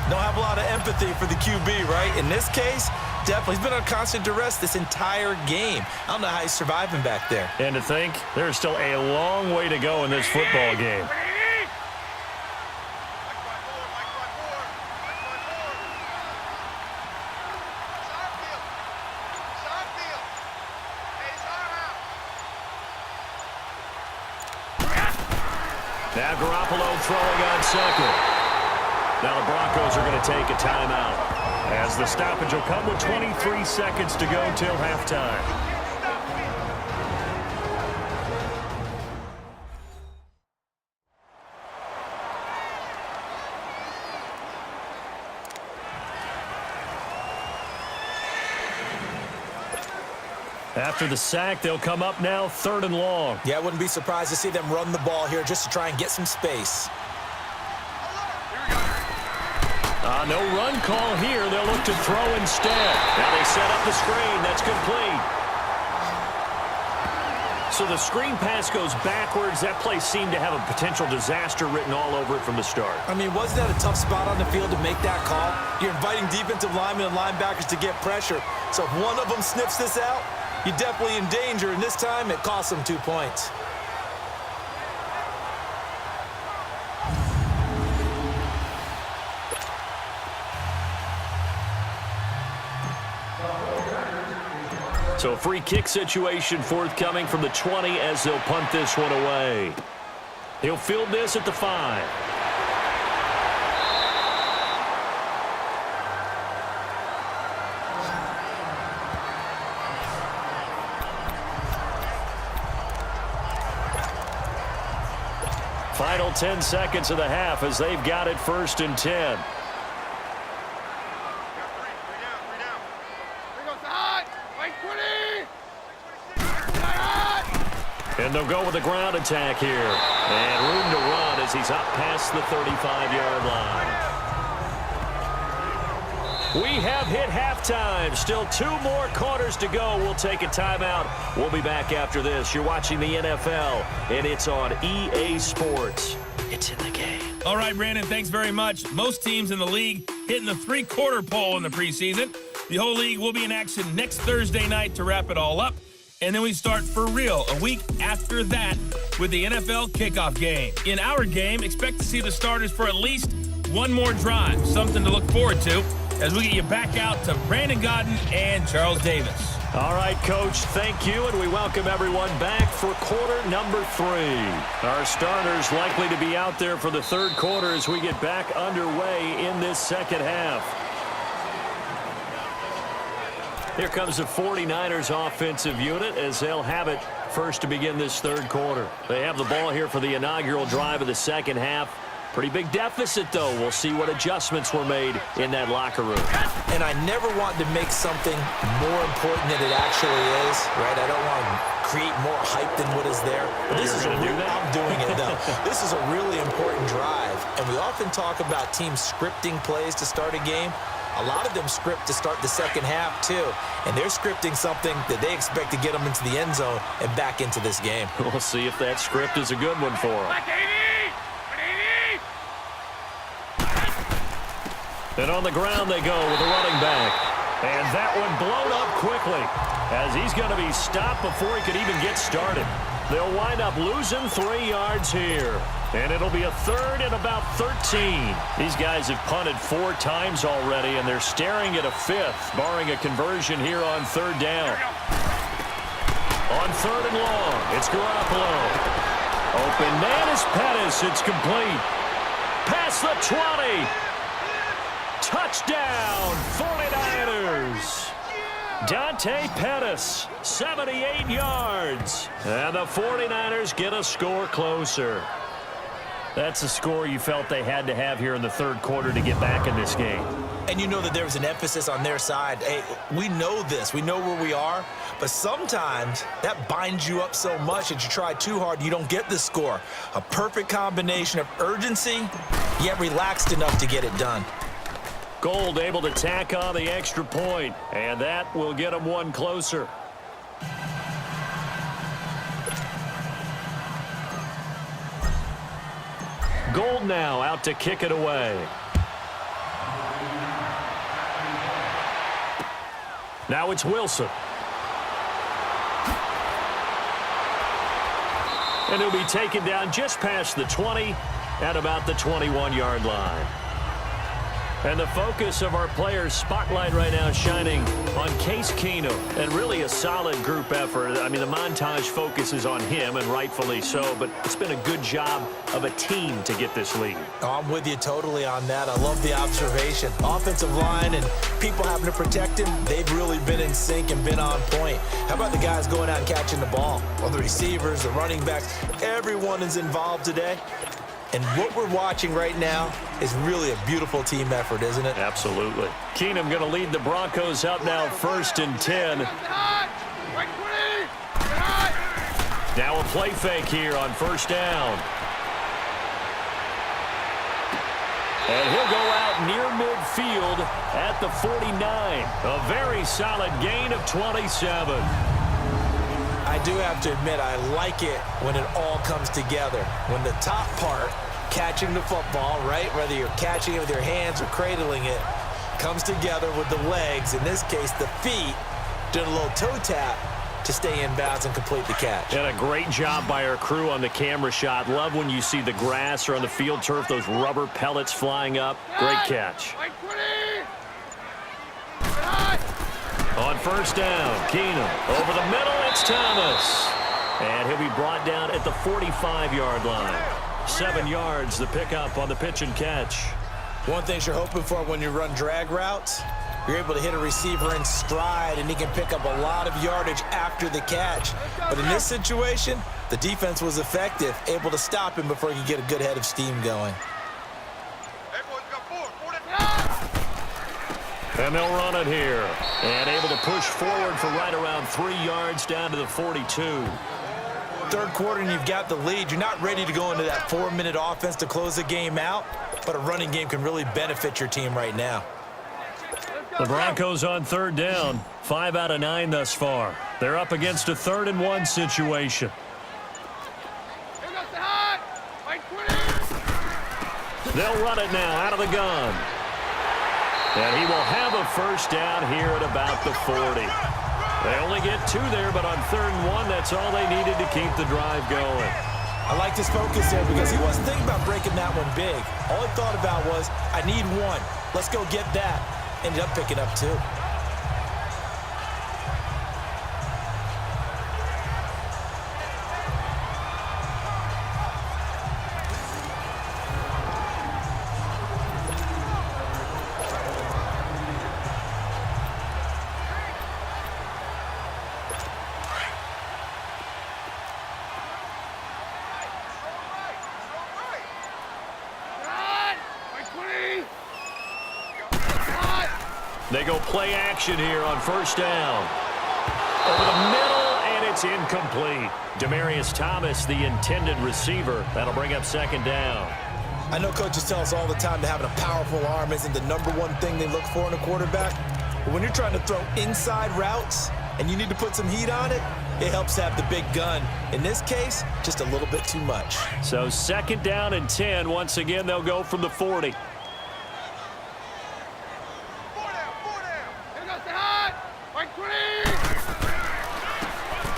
Don't have a lot of empathy for the QB, right? In this case, definitely. He's been on constant duress this entire game. I don't know how he's surviving back there. And to think, there's still a long way to go in this football game. Now Garoppolo throwing on second. Now the Broncos are going to take a timeout, as the stoppage will come with 23 seconds to go till halftime. After the sack, they'll come up now 3rd and long. Yeah, I wouldn't be surprised to see them run the ball here just to try and get some space. No run call here. They'll look to throw instead. Now they set up the screen. That's complete. So the screen pass goes backwards. That play seemed to have a potential disaster written all over it from the start. I mean, wasn't that a tough spot on the field to make that call? You're inviting defensive linemen and linebackers to get pressure. So if one of them sniffs this out, you're definitely in danger. And this time, it costs them 2 points. So a free kick situation forthcoming from the 20 as they'll punt this one away. He'll field this at the 5. Final 10 seconds of the half as they've got it 1st and 10. And they'll go with a ground attack here. And room to run as he's up past the 35-yard line. We have hit halftime. Still 2 more quarters to go. We'll take a timeout. We'll be back after this. You're watching the NFL, and it's on EA Sports. It's in the game. All right, Brandon, thanks very much. Most teams in the league hitting the 3-quarter pole in the preseason. The whole league will be in action next Thursday night to wrap it all up. And then we start for real a week after that with the NFL kickoff game. In our game, expect to see the starters for at least one more drive, something to look forward to as we get you back out to Brandon Godden and Charles Davis. All right, Coach, thank you, and we welcome everyone back for quarter number 3. Our starters likely to be out there for the 3rd quarter as we get back underway in this second half. Here comes the 49ers offensive unit as they'll have it first to begin this 3rd quarter. They have the ball here for the inaugural drive of the second half. Pretty big deficit, though. We'll see what adjustments were made in that locker room. And I never want to make something more important than it actually is, right? I don't want to create more hype than what is there. But this is I'm doing it, though. This is a really important drive. And we often talk about teams scripting plays to start a game. A lot of them script to start the second half, too. And they're scripting something that they expect to get them into the end zone and back into this game. We'll see if that script is a good one for them. And on the ground they go with the running back. And that one blown up quickly as he's going to be stopped before he could even get started. They'll wind up losing 3 yards here. And it'll be a 3rd and about 13. These guys have punted 4 times already, and they're staring at a 5th, barring a conversion here on 3rd down. On 3rd and long, it's Garoppolo. Open man is Pettis. It's complete. Past the 20. Touchdown, 49ers. Dante Pettis, 78 yards. And the 49ers get a score closer. That's a score you felt they had to have here in the 3rd quarter to get back in this game. And you know that there was an emphasis on their side. Hey, we know this. We know where we are. But sometimes that binds you up so much that you try too hard, you don't get the score. A perfect combination of urgency, yet relaxed enough to get it done. Gold able to tack on the extra point, and that will get them one closer. Gold now out to kick it away. Now it's Wilson. And he'll be taken down just past the 20 at about the 21-yard line. And the focus of our players' spotlight right now shining on Case Keenum. And really a solid group effort. I mean, the montage focuses on him, and rightfully so. But it's been a good job of a team to get this lead. Oh, I'm with you totally on that. I love the observation. Offensive line and people having to protect him, they've really been in sync and been on point. How about the guys going out and catching the ball? Well, the receivers, the running backs, everyone is involved today. And what we're watching right now is really a beautiful team effort, isn't it? Absolutely. Keenum going to lead the Broncos up now 1st and 10. Now a play fake here on 1st down. And he'll go out near midfield at the 49. A very solid gain of 27. I do have to admit, I like it when it all comes together. When the top part, catching the football, right, whether you're catching it with your hands or cradling it, comes together with the legs, in this case the feet, doing a little toe tap to stay in bounds and complete the catch. And a great job by our crew on the camera shot. Love when you see the grass or on the field turf, those rubber pellets flying up. Great catch. On 1st down, Keenum over the middle, it's Thomas. And he'll be brought down at the 45-yard line. 7 yards, the pickup on the pitch and catch. One thing you're hoping for when you run drag routes, you're able to hit a receiver in stride, and he can pick up a lot of yardage after the catch. But in this situation, the defense was effective, able to stop him before he could get a good head of steam going. And they'll run it here. And able to push forward for right around 3 yards down to the 42. Third quarter and you've got the lead. You're not ready to go into that 4-minute offense to close the game out, but a running game can really benefit your team right now. The Broncos on 3rd down. 5 out of 9 thus far. They're up against a 3rd and 1 situation. They'll run it now out of the gun. And he will have a 1st down here at about the 40. They only get 2 there, but on 3rd and 1, that's all they needed to keep the drive going. I like his focus there because he wasn't thinking about breaking that one big. All he thought about was, I need 1. Let's go get that. Ended up picking up 2. They go play action here on 1st down. Over the middle, and it's incomplete. Demaryius Thomas, the intended receiver. That'll bring up 2nd down. I know coaches tell us all the time that having a powerful arm isn't the #1 thing they look for in a quarterback. But when you're trying to throw inside routes and you need to put some heat on it, it helps to have the big gun. In this case, just a little bit too much. So 2nd down and 10. Once again, they'll go from the 40.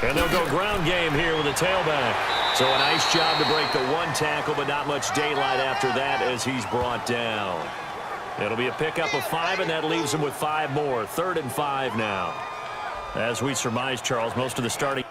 And they'll go ground game here with a tailback. So a nice job to break the 1 tackle, but not much daylight after that as he's brought down. It'll be a pickup of 5, and that leaves him with 5 more. 3rd and 5 now. As we surmise, Charles, most of the starting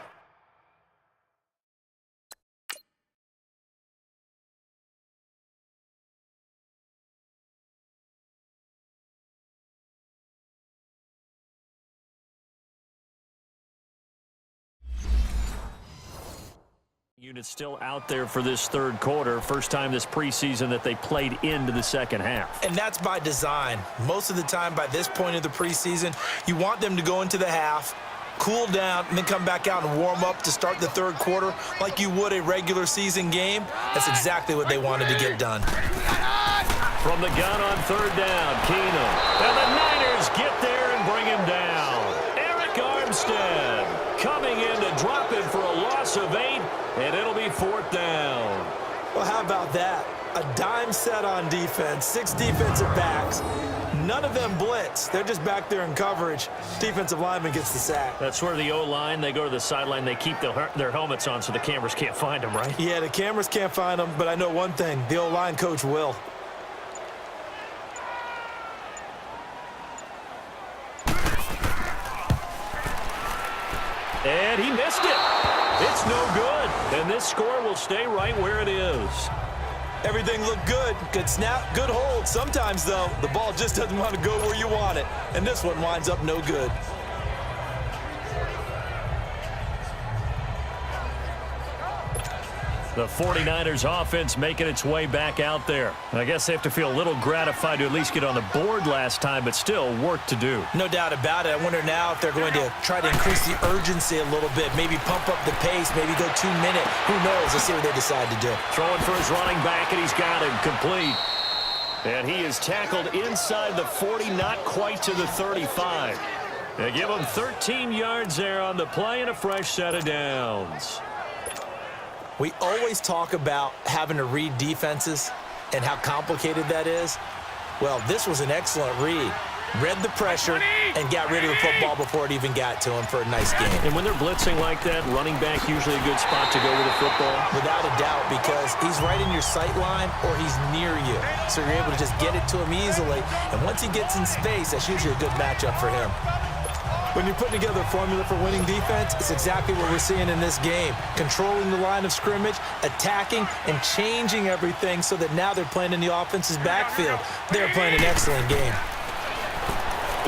units still out there for this 3rd quarter. First time this preseason that they played into the 2nd half. And that's by design. Most of the time by this point of the preseason, you want them to go into the half, cool down, and then come back out and warm up to start the 3rd quarter like you would a regular season game. That's exactly what they wanted to get done. From the gun on 3rd down, Keenum. And the Niners get there and bring him down. Eric Armstead coming in to drop him for a loss of 8. And it'll be 4th down. Well, how about that? A dime set on defense, 6 defensive backs, None of them blitz. They're just back there in coverage. Defensive lineman gets the sack. That's where the O-line, they go to the sideline, they keep their helmets on so the cameras can't find them, right? Yeah, the cameras can't find them, but I know one thing. The O-line coach will. And he missed it. It's no good. And this score will stay right where it is. Everything looked good. Good snap, good hold. Sometimes, though, the ball just doesn't want to go where you want it. And this one winds up no good. The 49ers offense making its way back out there. I guess they have to feel a little gratified to at least get on the board last time, but still work to do. No doubt about it. I wonder now if they're going to try to increase the urgency a little bit, maybe pump up the pace, maybe go 2-minute. Who knows? Let's see what they decide to do. Throwing for his running back, and he's got him complete. And he is tackled inside the 40, not quite to the 35. They give him 13 yards there on the play and a fresh set of downs. We always talk about having to read defenses and how complicated that is. Well, this was an excellent read. Read the pressure and got rid of the football before it even got to him for a nice game. And when they're blitzing like that, running back usually a good spot to go with the football? Without a doubt, because he's right in your sight line or he's near you. So you're able to just get it to him easily. And once he gets in space, that's usually a good matchup for him. When you're putting together a formula for winning defense, it's exactly what we're seeing in this game. Controlling the line of scrimmage, attacking, and changing everything so that now they're playing in the offense's backfield. They're playing an excellent game.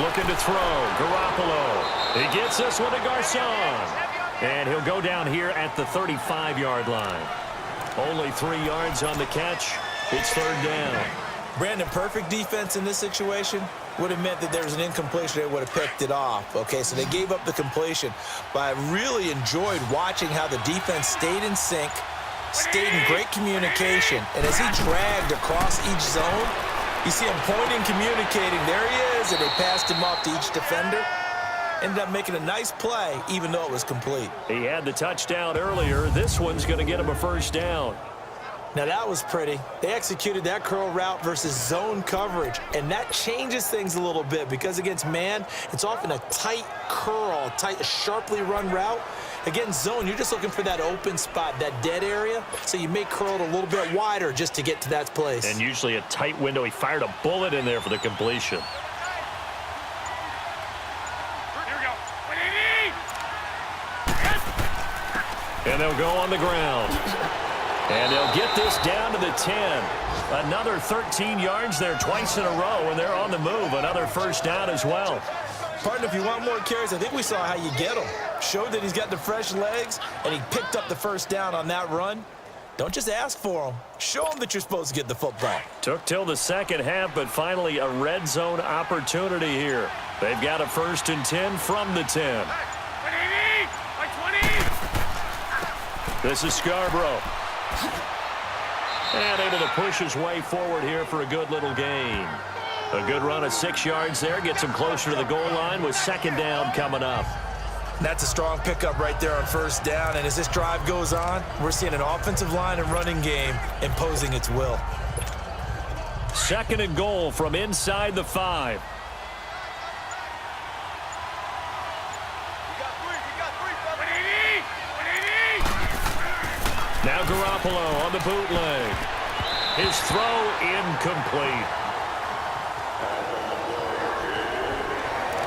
Looking to throw, Garoppolo. He gets this one to Garcon. And he'll go down here at the 35-yard line. Only 3 yards on the catch. It's third down. Brandon, perfect defense in this situation would have meant that there was an incompletion. They would have picked it off. Okay, so they gave up the completion. But I really enjoyed watching how the defense stayed in sync, stayed in great communication. And as he dragged across each zone, you see him pointing, communicating. There he is, and they passed him off to each defender. Ended up making a nice play, even though it was complete. He had the touchdown earlier. This one's going to get him a first down. Now, that was pretty. They executed that curl route versus zone coverage, and that changes things a little bit because against man, it's often a tight curl, tight, sharply run route. Against zone, you're just looking for that open spot, that dead area, so you may curl it a little bit wider just to get to that place. And usually a tight window. He fired a bullet in there for the completion. And they'll go on the ground. And they'll get this down to the 10. Another 13 yards there twice in a row, and they're on the move. Another first down as well. Partner, if you want more carries, I think we saw how you get them. Showed that he's got the fresh legs, and he picked up the first down on that run. Don't just ask for them. Show them that you're supposed to get the football. Took till the second half, but finally a red zone opportunity here. They've got a 1st and 10 from the 10. This is Scarborough. And able to push his way forward here for a good little gain. A good run of 6 yards there. Gets him closer to the goal line with second down coming up. That's a strong pickup right there on first down. And as this drive goes on, we're seeing an offensive line and running game imposing its will. 2nd and goal from inside the 5. Now Garoppolo on the bootleg. His throw incomplete.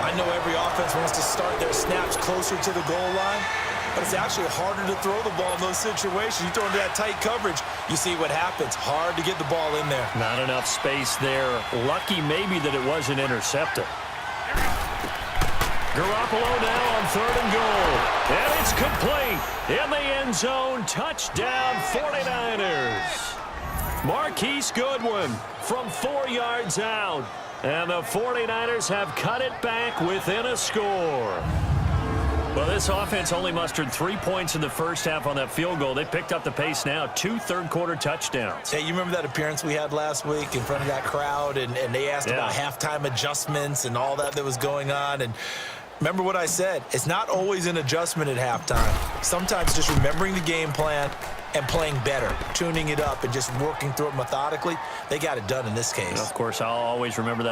I know every offense wants to start their snaps closer to the goal line, but it's actually harder to throw the ball in those situations. You throw into that tight coverage, you see what happens. Hard to get the ball in there. Not enough space there. Lucky maybe that it wasn't intercepted. Garoppolo now on 3rd and goal. And it's complete. In the end zone, touchdown 49ers. Marquise Goodwin from 4 yards out. And the 49ers have cut it back within a score. Well, this offense only mustered 3 points in the first half on that field goal. They picked up the pace now. 2 third-quarter touchdowns. Hey, you remember that appearance we had last week in front of that crowd, and they asked about halftime adjustments and all that was going on, and remember what I said. It's not always an adjustment at halftime. Sometimes just remembering the game plan and playing better, tuning it up and just working through it methodically. They got it done in this case. And of course, I'll always remember that.